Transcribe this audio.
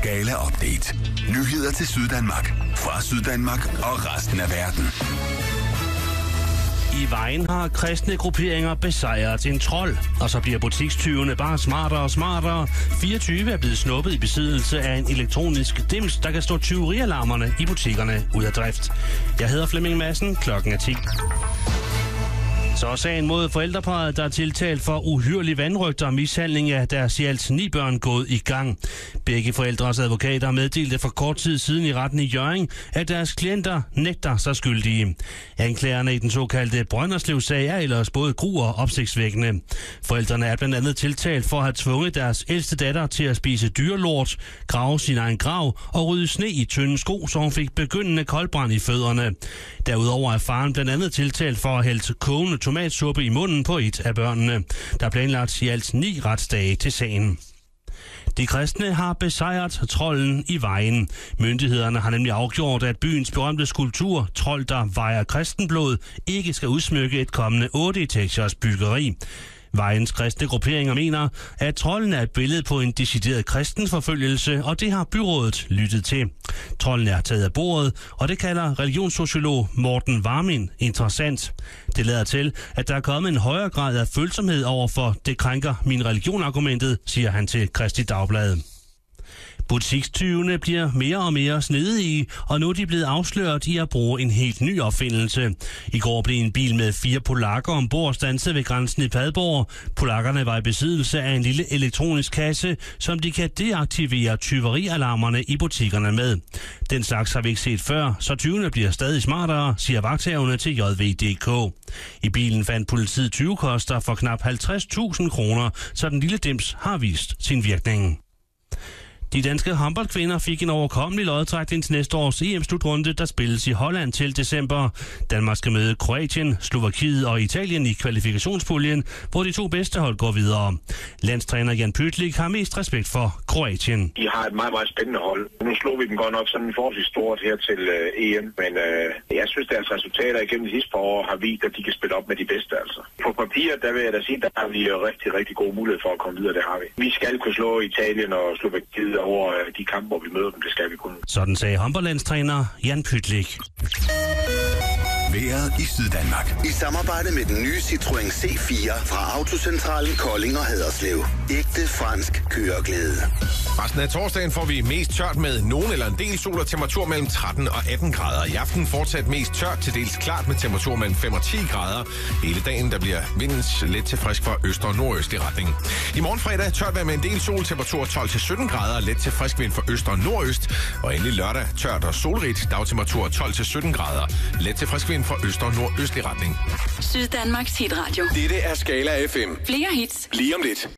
Skala Update. Nyheder til Syddanmark. Fra Syddanmark og resten af verden. I Vejen har kristne grupperinger besejret en trold, og så bliver butikstyvene bare smartere og smartere. 24 er blevet snuppet i besiddelse af en elektronisk dims, der kan stå tyverialarmerne i butikkerne ud af drift. Jeg hedder Flemming Madsen, klokken er 10. Så er sagen mod forældreparret, der er tiltalt for uhyrlig vanrøgt og mishandling af deres i alt 9 børn gået i gang. Begge forældres advokater meddelte for kort tid siden i retten i Hjørring, at deres klienter nægter sig skyldige. Anklagerne i den såkaldte Brønderslev-sag er ellers både gru og opsigtsvækkende. Forældrene er blandt andet tiltalt for at have tvunget deres ældste datter til at spise dyrelort, grave sin egen grav og rydde sne i tynde sko, så hun fik begyndende koldbrand i fødderne. Derudover er faren blandt andet tiltalt for at hælde kogende tomatsuppe i munden på et af børnene. Der er planlagt i alt 9 retsdage til sagen. De kristne har besejret trolden i Vejen. Myndighederne har nemlig afgjort, at byens berømte skulptur, Trold, der vejer kristenblod, ikke skal udsmykke et kommende 8-etagers byggeri. Vejens kristne grupperinger mener, at trolden er et billede på en decideret kristenforfølgelse, og det har byrådet lyttet til. Trolden er taget af bordet, og det kalder religionssociolog Morten Warmin interessant. Det lader til, at der er kommet en højere grad af følsomhed over for det krænker min religion-argumentet, siger han til Kristi Dagblad. Butikstyvene bliver mere og mere snedige, og nu er de blevet afsløret i at bruge en helt ny opfindelse. I går blev en bil med 4 polakker ombord standset ved grænsen i Padborg. Polakkerne var i besiddelse af en lille elektronisk kasse, som de kan deaktivere tyverialarmerne i butikkerne med. Den slags har vi ikke set før, så tyvene bliver stadig smartere, siger vagthaverne til JV.dk. I bilen fandt politiet 20 koster for knap 50.000 kroner, så den lille dims har vist sin virkning. De danske håndboldkvinder fik en overkommelig lodtrækning til næste års EM-slutrunde, der spilles i Holland til december. Danmark skal møde Kroatien, Slovakiet og Italien i kvalifikationspuljen, hvor de 2 bedste hold går videre. Landstræner Jan Pytlik har mest respekt for Kroatien. De har et meget, meget spændende hold. Nu slog vi dem godt nok sådan forholdsvis stort her til EM, men jeg synes, deres resultater igennem de sidste par år har vist, at de kan spille op med de bedste. Altså. På papir, der vil jeg da sige, der har vi rigtig, rigtig gode mulighed for at komme videre, det har vi. Vi skal kunne slå Italien og Slovakiet over de kampe, hvor vi møder dem, det skal vi kunne. Sådan sagde håndboldlandstræner Jan Pytlik. Vejret i Syddanmark. I samarbejde med den nye Citroën C4 fra Autocentralen Kolding og Haderslev. Ægte fransk køreglæde. Resten af torsdagen får vi mest tørt med nogen eller en del sol og temperatur mellem 13 og 18 grader. I aften fortsat mest tørt, til dels klart med temperatur mellem 5 og 10 grader. Hele dagen der bliver vindens let til frisk fra øst og nordøstlig retning. I morgen fredag tørt vejr med en del sol, temperatur 12 til 17 grader, let til frisk vind for øst og nordøst. Og endelig lørdag tørt og solrigt, dagtemperatur 12 til 17 grader, let til frisk vind for øst og nordøstlig retning. Syddanmarks hitradio. Dette er Skala FM. Flere hits Lige om lidt.